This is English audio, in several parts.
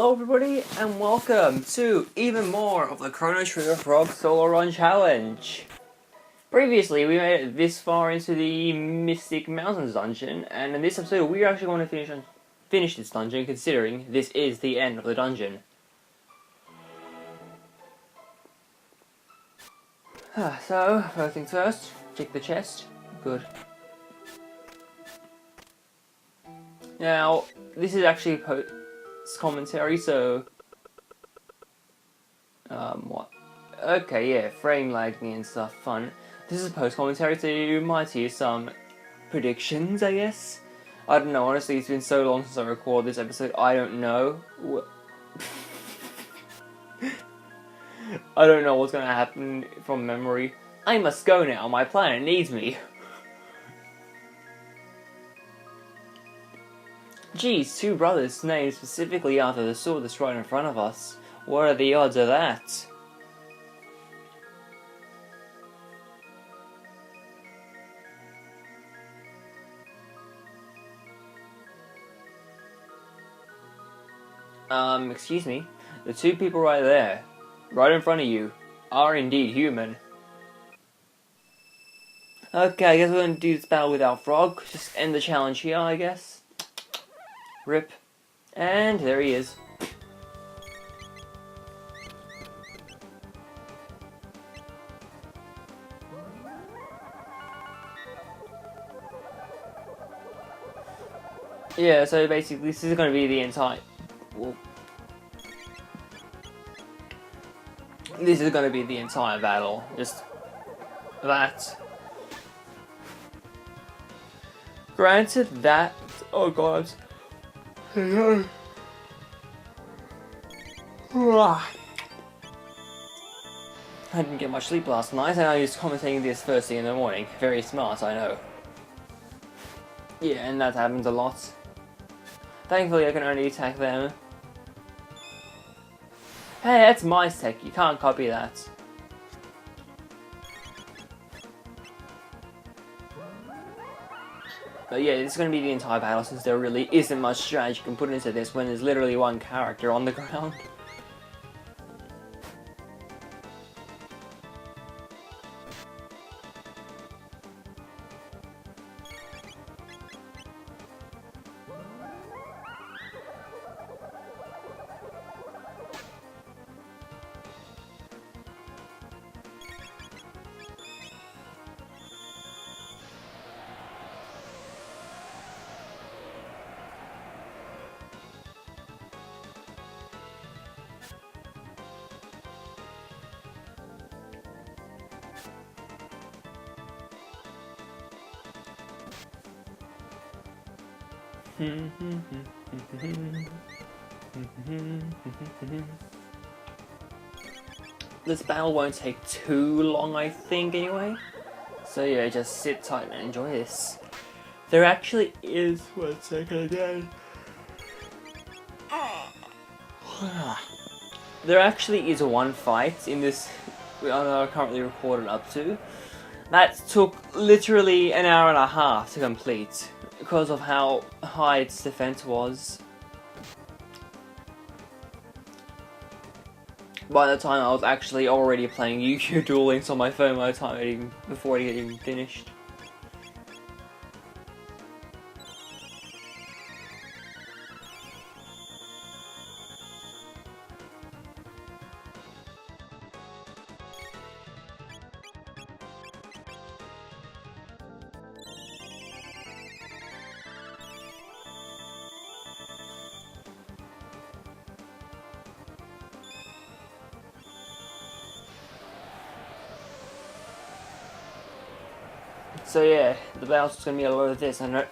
Hello everybody and welcome to even more of the Chrono Trigger Frog Solorun Challenge. Previously we made it this far into the Mystic Mountains dungeon, and in this episode we are actually going to finish this dungeon, considering this is the end of the dungeon. So, first things first, check the chest. Good. Now, this is actually commentary, so what? Okay, yeah, frame lagging and stuff, fun. This is post commentary, so you might hear some predictions, I guess. I don't know, honestly, it's been so long since I recorded this episode, I don't know. I don't know what's gonna happen from memory. I must go now, my planet needs me. Geez, two brothers named specifically after the sword that's right in front of us. What are the odds of that? Excuse me? The two people right there, right in front of you, are indeed human. Okay, I guess we're gonna do this battle without Frog. Just end the challenge here, I guess. Rip. And there he is. Yeah, so basically this is going to be the entire... Well, this is going to be the entire battle. Just that. Granted that... Oh god. I didn't get much sleep last night, and I was commentating this first thing in the morning. Very smart, I know. Yeah, and that happens a lot. Thankfully, I can only attack them. Hey, that's my tech. You can't copy that. But yeah, it's going to be the entire battle, since there really isn't much strategy you can put into this when there's literally one character on the ground. This battle won't take too long, I think, anyway. So yeah, just sit tight and enjoy this. There actually is... One second again. There actually is one fight in this I'm currently recorded up to that took literally an hour and a half to complete because of how high its defense was. By the time I was actually already playing Yu-Gi-Oh! Duel Links on my phone by the time before it even finished. So yeah, the battle's just gonna be a lot of this, and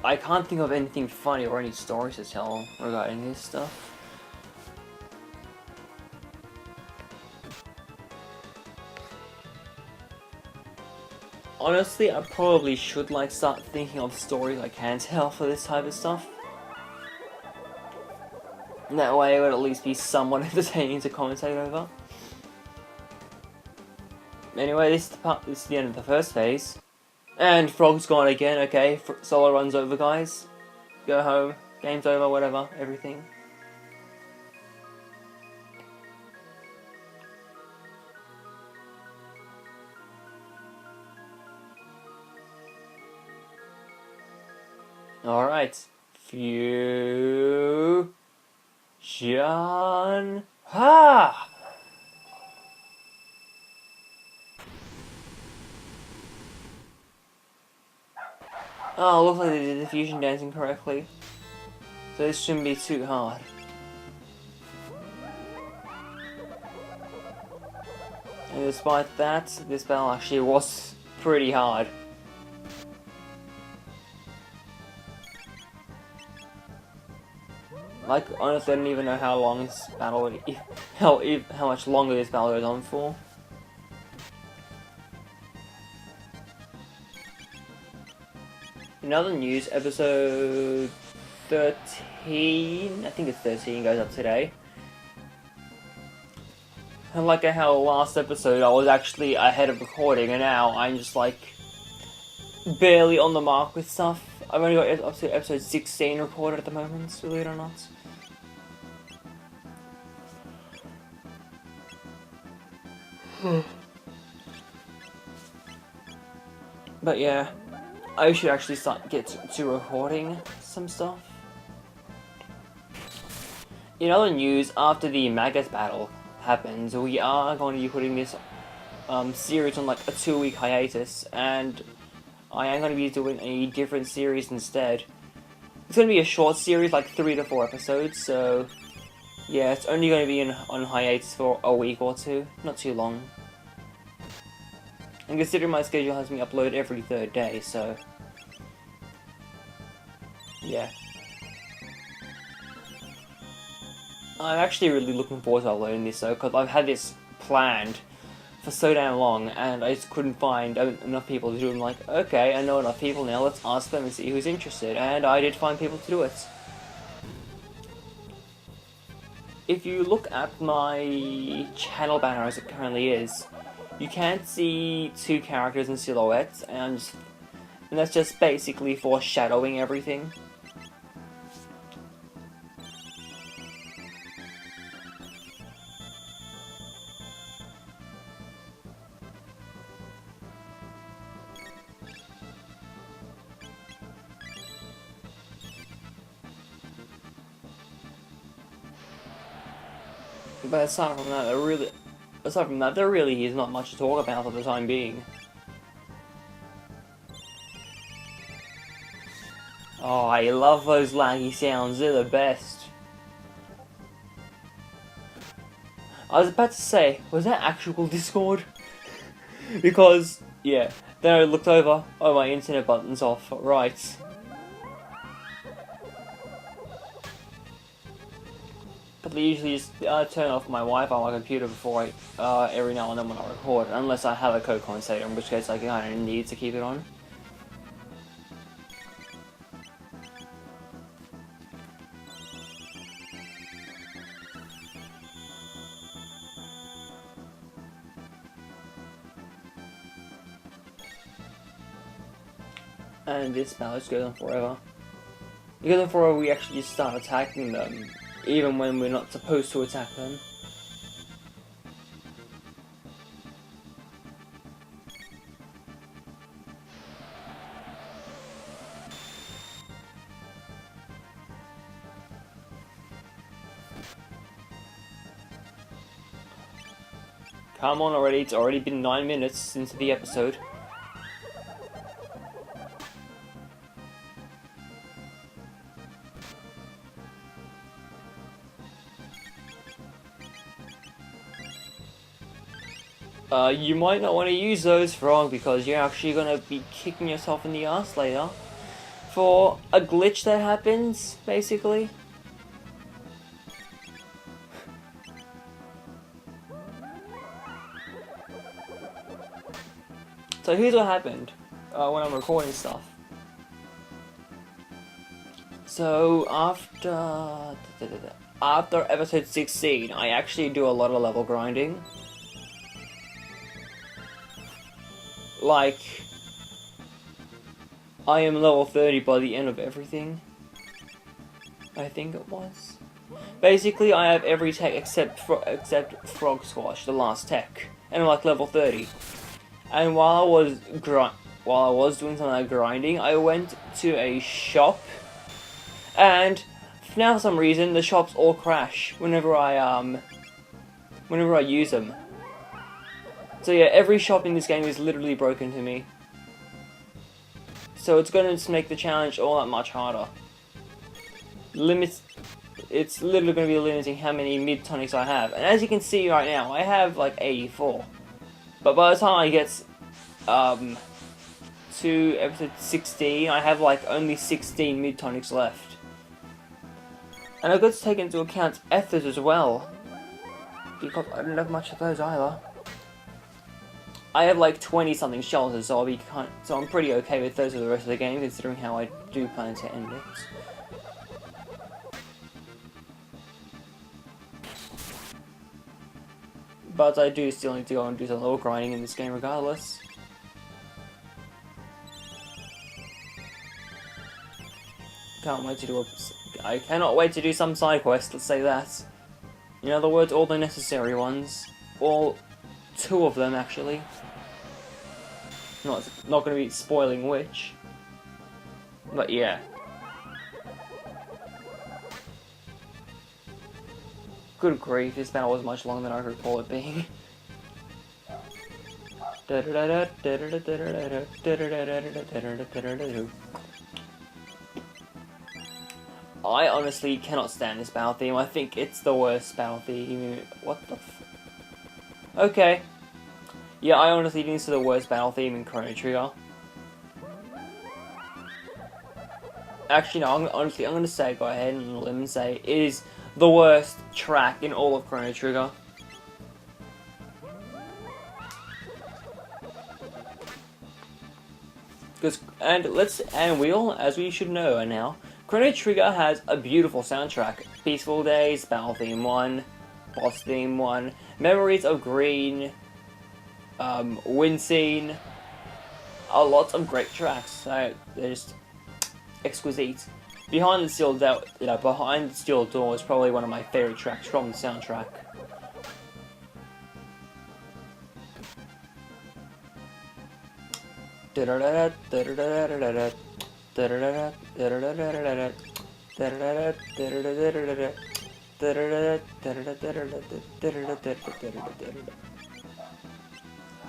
I can't think of anything funny or any stories to tell regarding this stuff. Honestly, I probably should start thinking of stories I can tell for this type of stuff. That way it would at least be somewhat entertaining to commentate over. Anyway, this is the end of the first phase. And Frog's gone again, okay. Solorun's over, guys. Go home. game's over, whatever, everything. Alright. Fusion. Ha! Oh, looks like they did the fusion dancing correctly. So this shouldn't be too hard. And despite that, this battle actually was pretty hard. Like, honestly, I don't even know how long this battle would, how much longer this battle goes on for. In other news, episode 13, I think it's 13, goes up today. And like how last episode I was actually ahead of recording, and now I'm just like barely on the mark with stuff. I've only got up to episode 16 recorded at the moment, believe it or not. But yeah, I should actually get to recording some stuff. In other news, after the Magus battle happens, we are going to be putting this series on like a 2-week hiatus, and I am going to be doing a different series instead. It's going to be a short series, like 3 to 4 episodes, so yeah, it's only going to be on hiatus for a week or two, not too long. And considering my schedule has me upload every 3rd day, so yeah. I'm actually really looking forward to uploading this though, because I've had this planned for so damn long, and I just couldn't find enough people to do it. I'm like, okay, I know enough people now, let's ask them and see who's interested, and I did find people to do it. If you look at my channel banner as it currently is, you can't see 2 characters in silhouette, and that's just basically foreshadowing everything. But aside from that, there really is not much to talk about for the time being. Oh, I love those laggy sounds, they're the best. I was about to say, was that actual Discord? Because, yeah, then I looked over, oh, my internet button's off, right. But I usually just turn off my Wi-Fi on my computer before every now and then when I record, unless I have a co-commentator, in which case I kind of need to keep it on. And this battle just goes on forever. It goes on forever, we actually just start attacking them, even when we're not supposed to attack them. Come on already, it's already been 9 minutes into the episode. You might not want to use those, Frog, because you're actually going to be kicking yourself in the ass later for a glitch that happens, basically. So here's what happened when I'm recording stuff. So after episode 16, I actually do a lot of level grinding. Like, I am level 30 by the end of everything. I think it was. Basically, I have every tech except Frog Squash, the last tech, and I'm like level 30. And while I was doing some of that grinding, I went to a shop, and now for some reason the shops all crash whenever I use them. So yeah, every shop in this game is literally broken to me. So it's going to just make the challenge all that much harder. It's literally going to be limiting how many mid-tonics I have. And as you can see right now, I have like 84. But by the time I get to episode 16, I have like only 16 mid-tonics left. And I've got to take into account ethers as well, because I don't have much of those either. I have like 20 something shelters, so I'm pretty okay with those for the rest of the game, considering how I do plan to end it. But I do still need to go and do some level grinding in this game regardless. I cannot wait to do some side quests, let's say that. In other words, all the necessary ones. All 2 of them, actually. Not going to be spoiling which. But yeah. Good grief, this battle was much longer than I recall it being. I honestly cannot stand this battle theme. I think it's the worst battle theme. What the f... Okay. Yeah, I honestly think it's the worst battle theme in Chrono Trigger. Actually, no, I'm going to say, go ahead and let me say, it is the worst track in all of Chrono Trigger. As we should know now, Chrono Trigger has a beautiful soundtrack. Peaceful Days, Battle Theme 1, Boss Theme 1, Memories of Green, Wind Scene, a lot of great tracks. They're just exquisite. Behind the Steel Door is probably one of my favorite tracks from the soundtrack.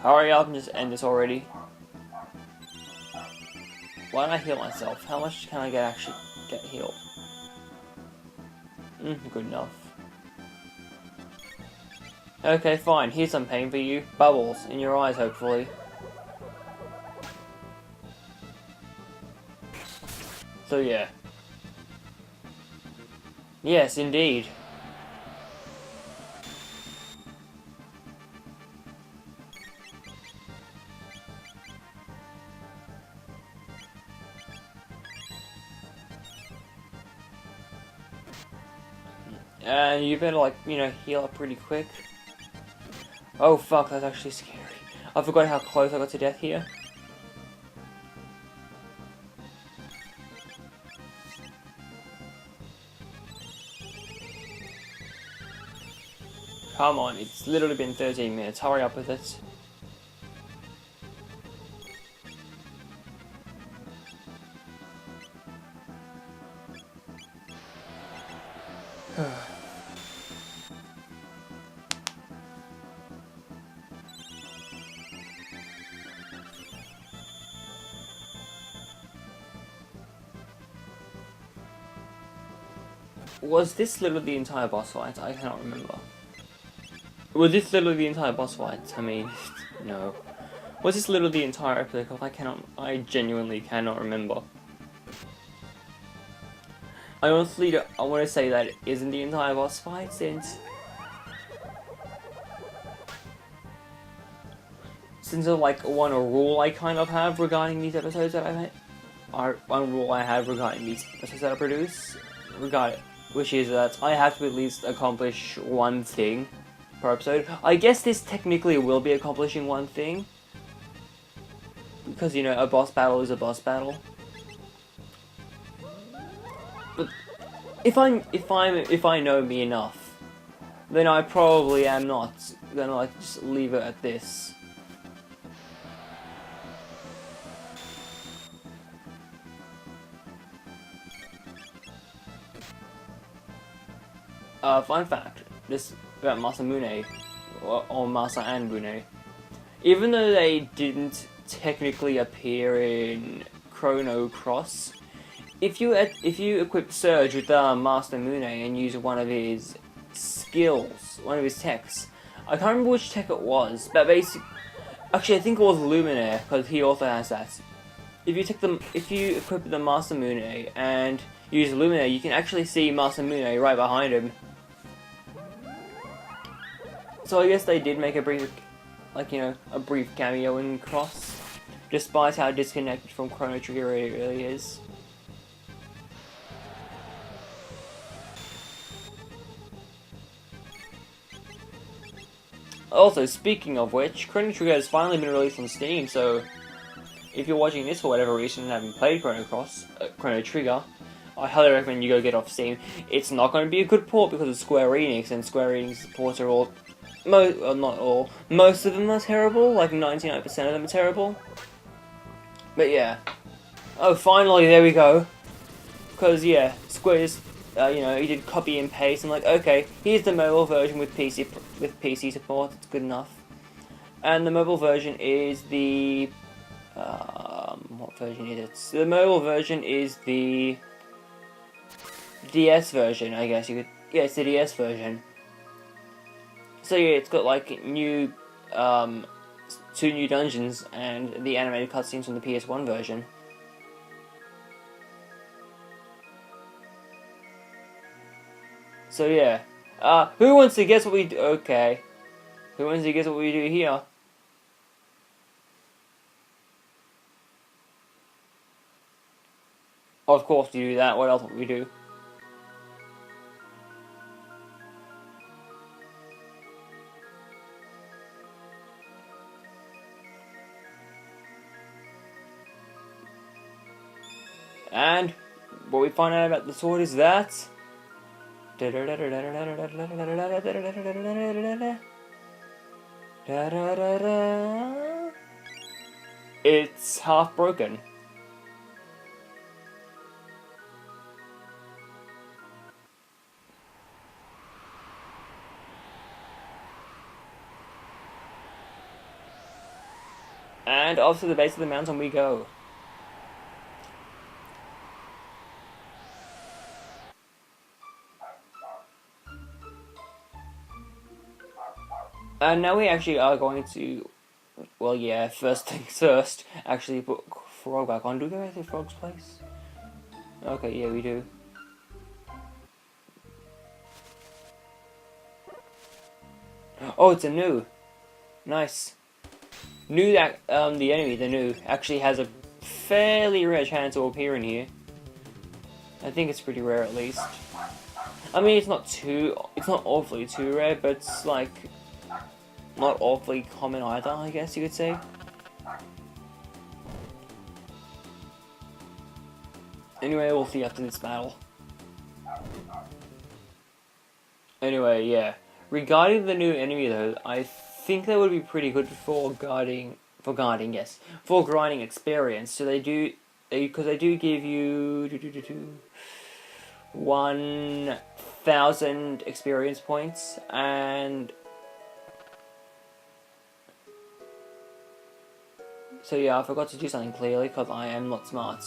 Hurry up and just end this already. Why don't I heal myself? How much can I actually get healed? Good enough. Okay, fine. Here's some pain for you. Bubbles in your eyes, hopefully. So yeah. Yes, indeed. And you better, like, heal up pretty quick. Oh fuck, that's actually scary. I forgot how close I got to death here. Come on, it's literally been 13 minutes. Hurry up with it. Was this literally the entire boss fight? I cannot remember. Was this literally the entire boss fight? I mean, no. Was this literally the entire episode? I genuinely cannot remember. I honestly I want to say that it isn't the entire boss fight, since there's like one rule I kind of have regarding these episodes that I make. One rule I have regarding these episodes that I produce, which is that I have to at least accomplish one thing per episode. I guess this technically will be accomplishing one thing, because a boss battle is a boss battle. But if I know me enough, then I probably am not gonna like just leave it at this. Fun fact, this about Masamune, or Masa and Mune. Even though they didn't technically appear in Chrono Cross, if you equip Surge with Masamune and use one of his skills, one of his techs, I can't remember which tech it was, but actually I think it was Luminaire, because he also has that. If you equip the Masamune and use Luminaire, you can actually see Masamune right behind him. So I guess they did make a brief, a brief cameo in Cross, despite how disconnected from Chrono Trigger it really is. Also, speaking of which, Chrono Trigger has finally been released on Steam, so if you're watching this for whatever reason and haven't played Chrono Trigger, I highly recommend you go get it off Steam. It's not going to be a good port because of Square Enix, and Square Enix ports are all not all. Most of them are terrible, like 99% of them are terrible. But yeah. Oh, finally, there we go. Because, yeah, Square's, he did copy and paste. I'm like, okay, here's the mobile version with PC support. It's good enough. And the mobile version is the... what version is it? The mobile version is the... DS version, I guess you could... Yeah, it's the DS version. So yeah, it's got like new, 2 new dungeons and the animated cutscenes from the PS1 version. So yeah, who wants to guess what we do? Okay, who wants to guess what we do here? Of course we do that. What else would we do? And what we find out about the sword is that it's half broken. And off to the base of the mountain we go. And now we actually are going to, well, yeah, first things first, actually put Frog back on. Do we go back to Frog's place? Okay, yeah, we do. Oh, it's a new. Nice. New that, the enemy, the new, actually has a fairly rare chance to appear in here. I think it's pretty rare at least. I mean, it's not awfully too rare, but it's like, not awfully common either, I guess you could say. Anyway, we'll see after this battle. Anyway, yeah. Regarding the new enemy though, I think that would be pretty good for grinding experience. So because they do give you 1,000 experience points, and so yeah, I forgot to do something clearly because I am not smart.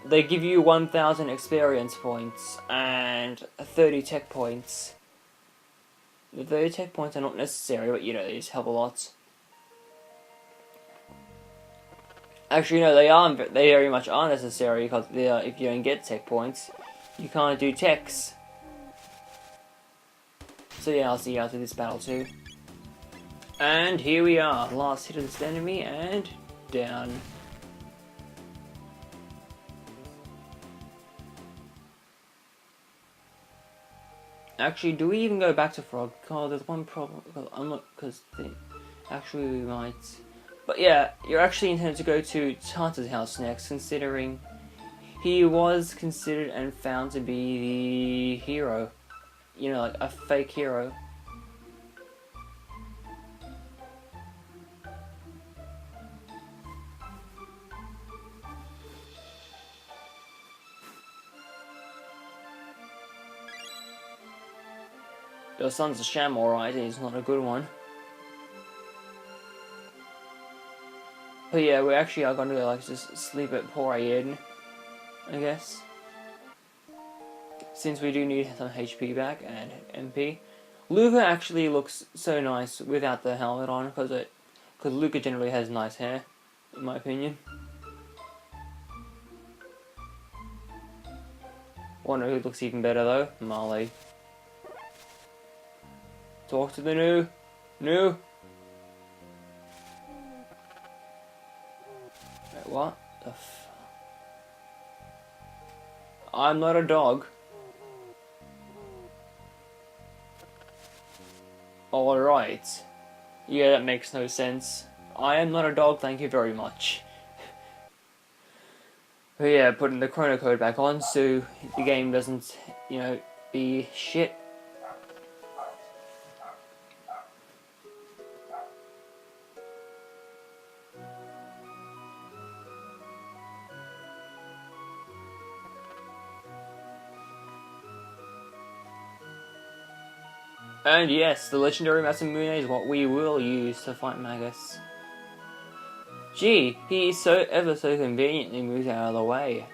They give you 1,000 experience points and 30 tech points. The 30 tech points are not necessary, but they just help a lot. Actually, no, they very much are necessary because if you don't get tech points, you can't do techs. So yeah, I'll see you after this battle too. And here we are, last hit of this enemy, and down. Actually, do we even go back to Frog? Oh, there's one problem. Actually, we might. But yeah, you're actually intended to go to Tata's house next, considering he was considered and found to be the hero. You know, like a fake hero. Your son's a sham, alright, he's not a good one. But yeah, we actually are gonna like just sleep at poor Aiden, I guess. Since we do need some HP back and MP. Luca actually looks so nice without the helmet on, because Luca generally has nice hair, in my opinion. Wonder who looks even better though? Marley. Talk to the new. Wait, what the f... I'm not a dog. Alright. Yeah, that makes no sense. I am not a dog, thank you very much. But yeah, putting the Chrono code back on so the game doesn't, you know, be shit. And yes, the legendary Masamune is what we will use to fight Magus. Gee, he so ever so conveniently moves out of the way.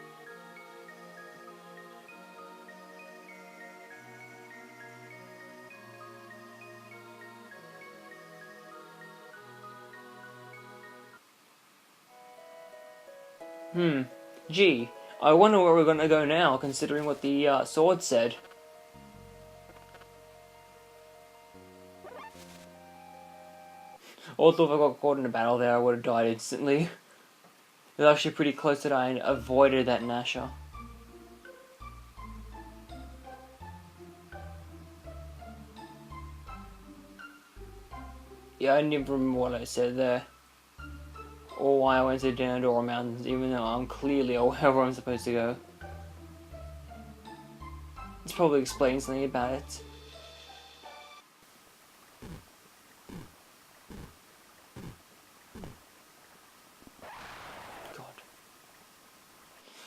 Gee, I wonder where we're gonna go now, considering what the sword said. Also, if I got caught in a battle there, I would have died instantly. It was actually pretty close that I avoided that Nasher. Yeah, I didn't remember what I said there. Or why I went to Denadoro Mountains, even though I'm clearly aware where I'm supposed to go. This probably explains something about it. God.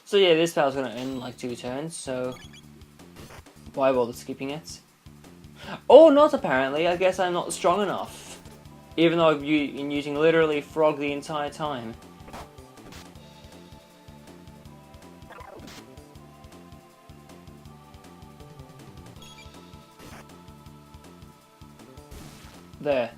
So yeah, this battle's gonna end in like 2 turns, so why bother skipping it? Oh, not apparently, I guess I'm not strong enough. Even though I've been using literally Frog the entire time. There.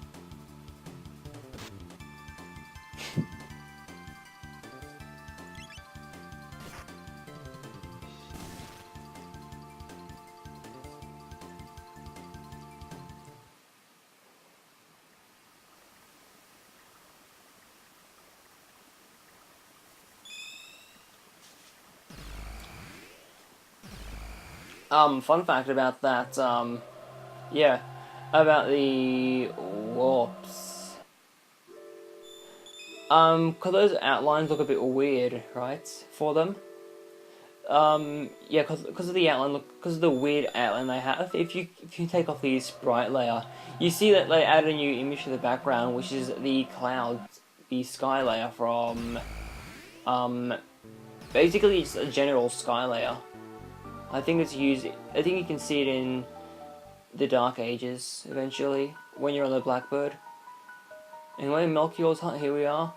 Fun fact about that, yeah, about the warps. Cause those outlines look a bit weird, right, for them. Yeah, cause of the outline, cause of the weird outline they have. If you take off the sprite layer, you see that they add a new image to the background, which is the clouds, the sky layer from, basically it's a general sky layer. I think it's used. I think you can see it in the Dark Ages eventually when you're on the Blackbird. Anyway, Melchior's Hut. Here we are.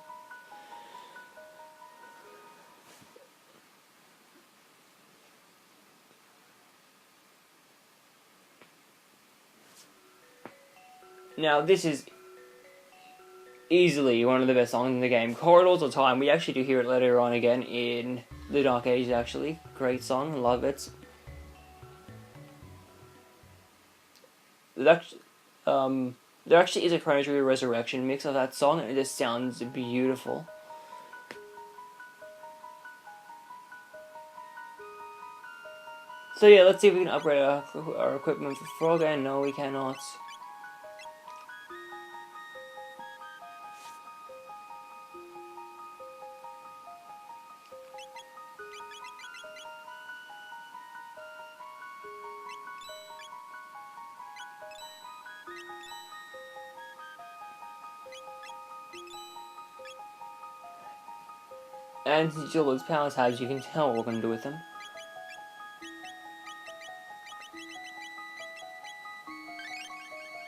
Now this is easily one of the best songs in the game. Corridors of Time. We actually do hear it later on again in the Dark Ages. Actually, great song. Love it. There actually is a Chrono Trigger Resurrection mix of that song, and it just sounds beautiful. So yeah, let's see if we can upgrade our equipment for Frog, and no, we cannot. And since you lose power tabs, you can tell what we're going to do with them.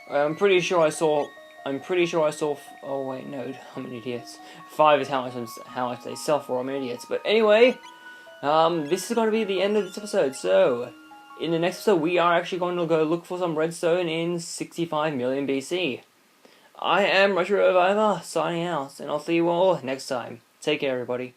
I'm pretty sure I saw. Oh wait, no, I'm an idiot. 5 is how much they sell for. I'm an idiot. But anyway, this is going to be the end of this episode. So, in the next episode, we are actually going to go look for some redstone in 65 million BC. I am Retro Reviver, signing out, and I'll see you all next time. Take care, everybody.